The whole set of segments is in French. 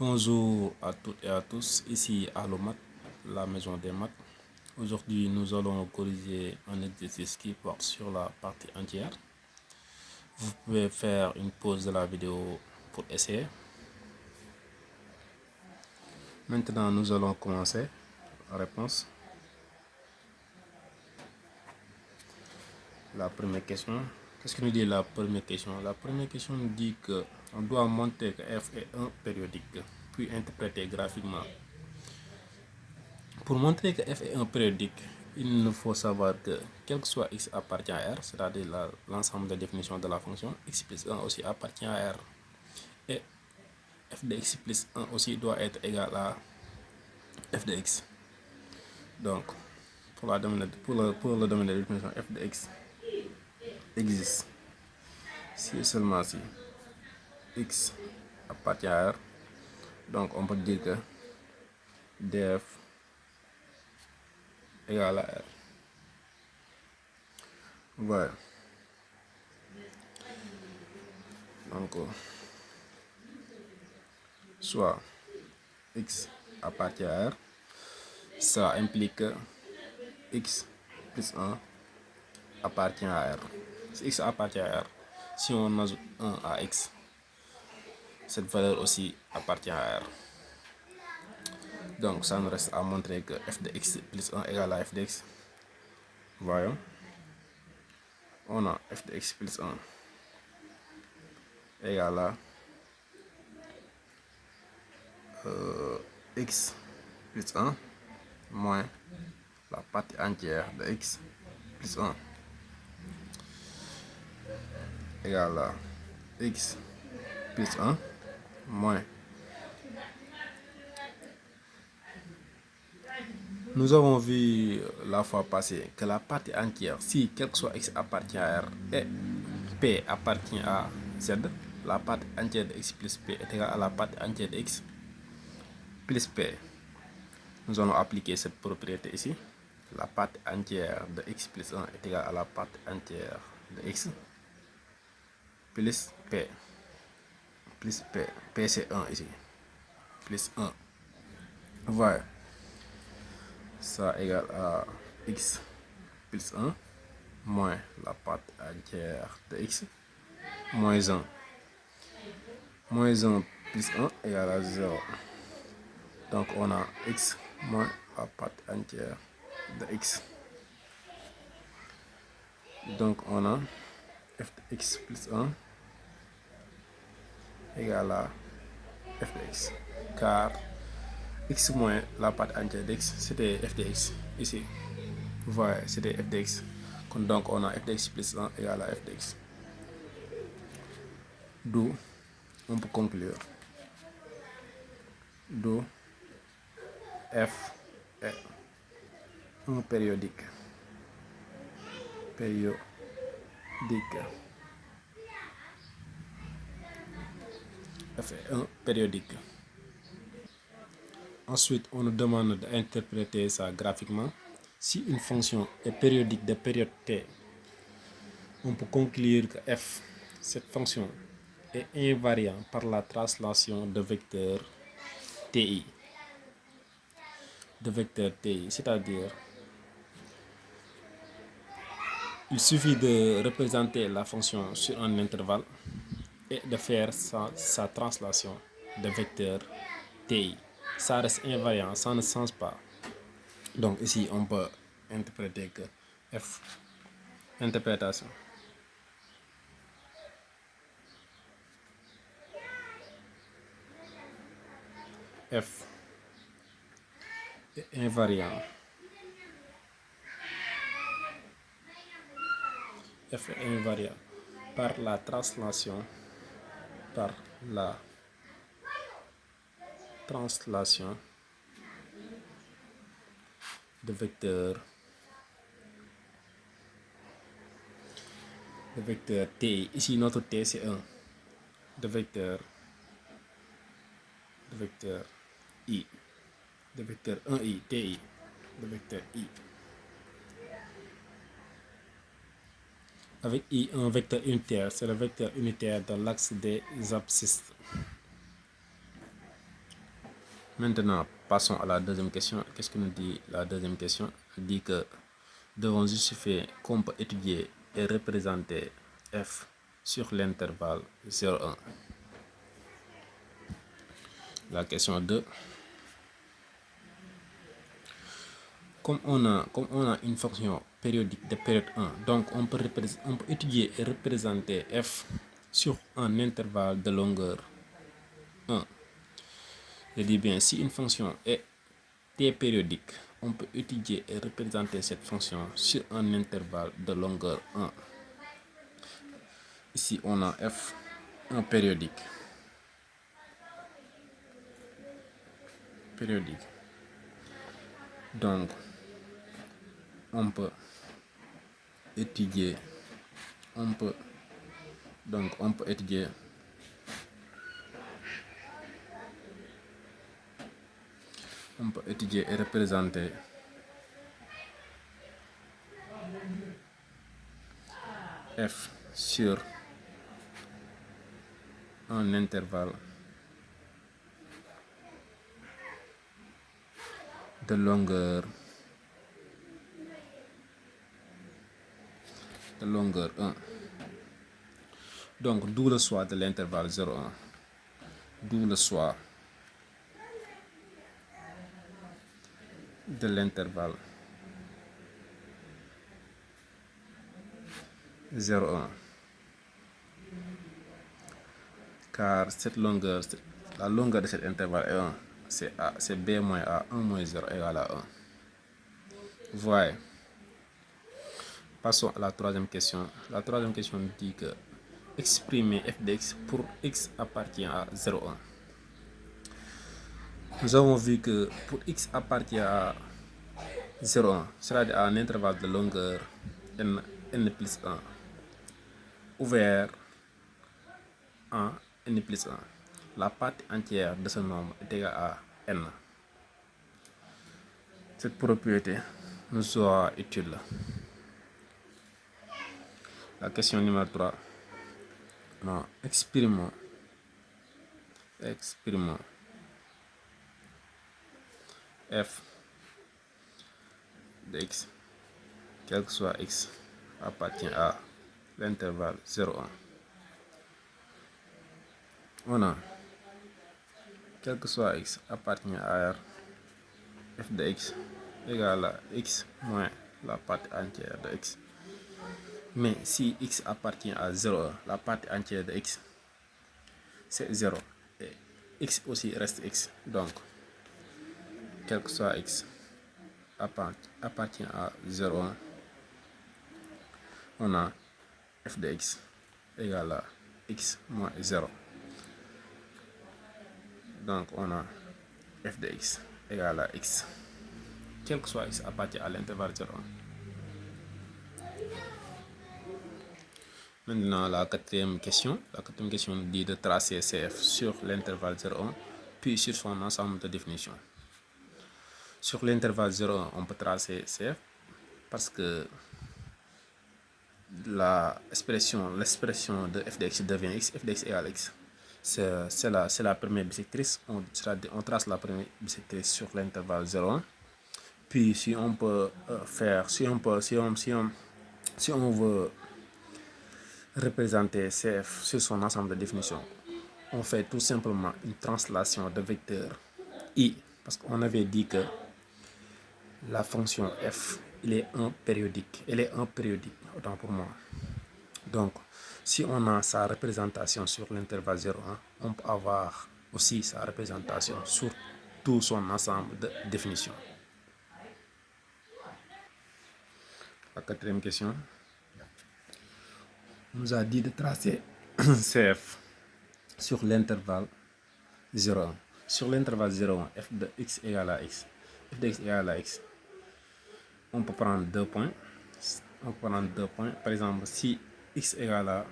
Bonjour à toutes et à tous, ici Allomat, la maison des maths. Aujourd'hui, nous allons corriger un exercice qui porte sur la partie entière. Vous pouvez faire une pause de la vidéo pour essayer. Maintenant, nous allons commencer la réponse. La première question. Qu'est-ce que nous dit la première question? La première question nous dit qu'on doit montrer que f est un périodique, puis interpréter graphiquement. Pour montrer que f est un périodique, il nous faut savoir que quel que soit x appartient à R, c'est-à-dire l'ensemble des définitions de la fonction, x plus 1 aussi appartient à R. Et f de x plus 1 aussi doit être égal à f de x. Donc, pour le domaine de définition, f de x existe si et seulement si x appartient à R. Donc, on peut dire que df égale à R. Voilà. Donc, soit x appartient à R, ça implique que x plus 1 appartient à R. Si x appartient à R, si on ajoute 1 à x, cette valeur aussi appartient à R. Donc ça nous reste à montrer que f de x plus 1 égale à f de x. Voyons. On a f de x plus 1 égale à x plus 1 moins la partie entière de x plus 1 égale à x plus 1 moins. Nous avons vu la fois passée que la partie entière, si quel que soit x appartient à R et p appartient à z, la partie entière de x plus p est égale à la partie entière de x plus p. Nous allons appliquer cette propriété ici. La partie entière de x plus 1 est égale à la partie entière de x plus p. Plus p. P c'est 1 ici. Plus 1. Voilà. Ça égale à x plus 1 moins la partie entière de x moins 1. Moins 1 plus 1 égale à 0. Donc on a x moins la partie entière de x. Donc on a f de x plus 1 égale à f de x. Car x moins la partie entière de x, c'était f de x. Ici, vous voyez, c'était f de x. Donc on a f de x plus 1 égale à f de x. D'où on peut conclure. D'où f est un périodique. F est un périodique. Ensuite, on nous demande d'interpréter ça graphiquement. Si une fonction est périodique de période t, on peut conclure que f, cette fonction, est invariant par la translation de vecteur ti. C'est-à-dire, il suffit de représenter la fonction sur un intervalle et de faire sa translation de vecteur ti. Ça reste invariant, ça ne change pas. Donc ici, on peut interpréter que f, interprétation, f est invariant. F est invariant par la translation de vecteur t. Ici notre t c'est 1, de vecteur i, de vecteur 1i, ti, de vecteur i. Avec i un vecteur unitaire, c'est le vecteur unitaire de l'axe des abscisses. Maintenant, passons à la deuxième question. Qu'est-ce que nous dit la deuxième question? Elle dit que devons justifier qu'on peut étudier et représenter f sur l'intervalle 0,1. La question 2. Comme on a une fonction périodique de période 1, donc on peut étudier et représenter f sur un intervalle de longueur 1. Je dis bien, si une fonction est t périodique, on peut étudier et représenter cette fonction sur un intervalle de longueur 1. Ici, on a f, un périodique. Donc, on peut étudier, et représenter f sur un intervalle de longueur 1. Donc, d'où le choix de l'intervalle 0,1. D'où le choix de l'intervalle 0,1. Car cette longueur, la longueur de cet intervalle est 1. C'est b moins a, 1 moins 0 égale à 1. Voyez. Passons à la troisième question. La troisième question dit que exprimer f de x pour x appartient à 0,1. Nous avons vu que pour x appartient à 0,1, c'est-à-dire à un intervalle de longueur n plus 1, ouvert en n plus 1. La partie entière de ce nombre est égale à n. Cette propriété nous sera utile. La question numéro 3. Non, exprimons f de x, quel que soit x, appartient à l'intervalle 0,1. On a, quel que soit x, appartient à R, f de x égale à x moins la partie entière de x. Mais si x appartient à 0,1, la partie entière de x, c'est 0. Et x aussi reste x. Donc, quel que soit x appartient à 0,1. On a f de x égale à x moins 0. Donc, on a f de x égale à x. Quel que soit x appartient à l'intervalle 0,1. Maintenant, la quatrième question. La quatrième question dit de tracer CF sur l'intervalle 0,1, puis sur son ensemble de définitions. Sur l'intervalle 0,1, on peut tracer CF parce que l'expression de f de x devient x, f de x égale x. C'est la première bisectrice. On trace la première bisectrice sur l'intervalle 0,1. Puis, si on veut représenter CF sur son ensemble de définitions, on fait tout simplement une translation de vecteur i, parce qu'on avait dit que la fonction f, elle est un périodique, autant pour moi. Donc, si on a sa représentation sur l'intervalle 0,1, on peut avoir aussi sa représentation sur tout son ensemble de définitions. La quatrième question nous a dit de tracer CF sur l'intervalle 0,1. Sur l'intervalle 0,1, f de x égale à x. F de x égale à x. On peut prendre 2 points. Par exemple, si x égale à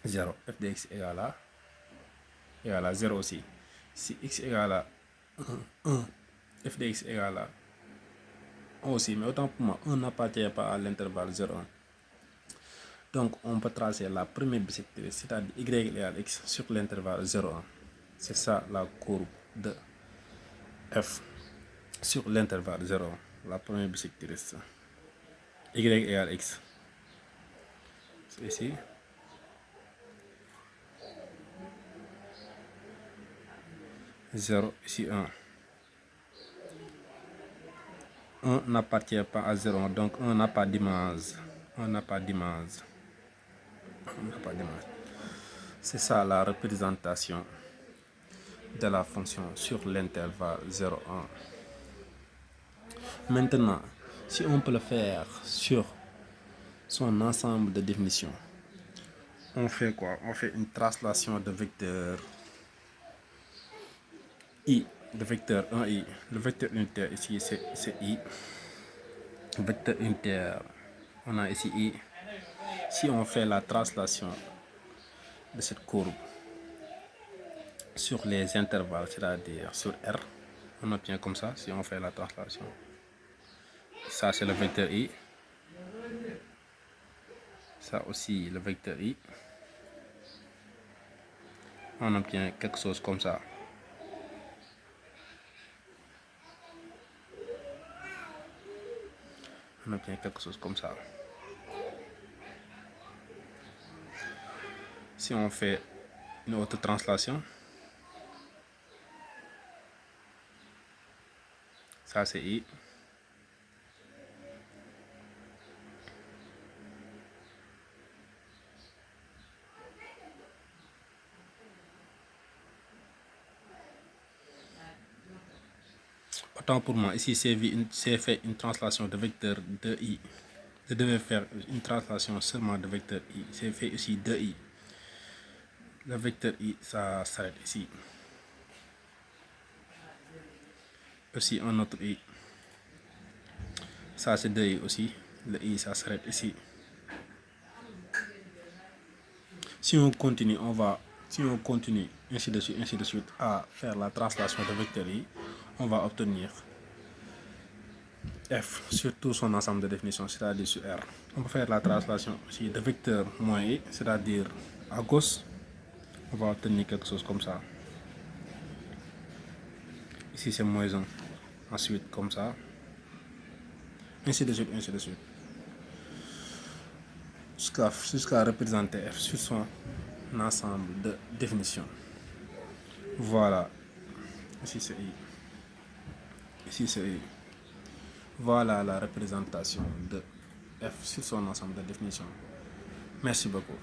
0, f de x égale à 0 aussi. Si x égale à 1, f de x égale à 1 aussi. Mais autant pour moi, 1 n'appartient pas à l'intervalle 0,1. Donc, on peut tracer la première bisectrice, c'est-à-dire y égale x sur l'intervalle 0,1. C'est ça la courbe de f sur l'intervalle 0, la première bisectrice, y égale x, c'est ici, zéro, ici 1. 1 n'appartient pas à 0, donc 1 n'a pas d'image. 1 n'a pas d'image. 1 n'a pas d'image. C'est ça la représentation de la fonction sur l'intervalle 0, 1. Maintenant, si on peut le faire sur son ensemble de définitions, on fait quoi? On fait une translation de vecteur i, de vecteur 1i. Le vecteur unitaire ici, c'est i. Le vecteur unitaire, on a ici i. Si on fait la translation de cette courbe sur les intervalles, c'est-à-dire sur R, on obtient comme ça, si on fait la translation. Ça, c'est le vecteur i. Ça aussi, le vecteur i. On obtient quelque chose comme ça. On obtient quelque chose comme ça. Si on fait une autre translation, ça c'est i. Autant pour moi, ici c'est fait une translation de vecteur de i. Je devais faire une translation seulement de vecteur i. C'est fait ici de i. Le vecteur i, ça s'arrête ici. Aussi un autre i. Ça c'est 2i aussi. Le i, ça s'arrête ici. Si on continue, ainsi de suite à faire la translation de vecteur i, on va obtenir f sur tout son ensemble de définitions, c'est-à-dire sur R. On peut faire la translation aussi de vecteur moins i, c'est-à-dire à gauche, on va obtenir quelque chose comme ça. Ici c'est moins 1. Ensuite comme ça. Ainsi de suite, ainsi de suite. Jusqu'à représenter f sur son ensemble de définitions. Voilà. Ici c'est i. Ici c'est i. Voilà la représentation de f sur son ensemble de définitions. Merci beaucoup.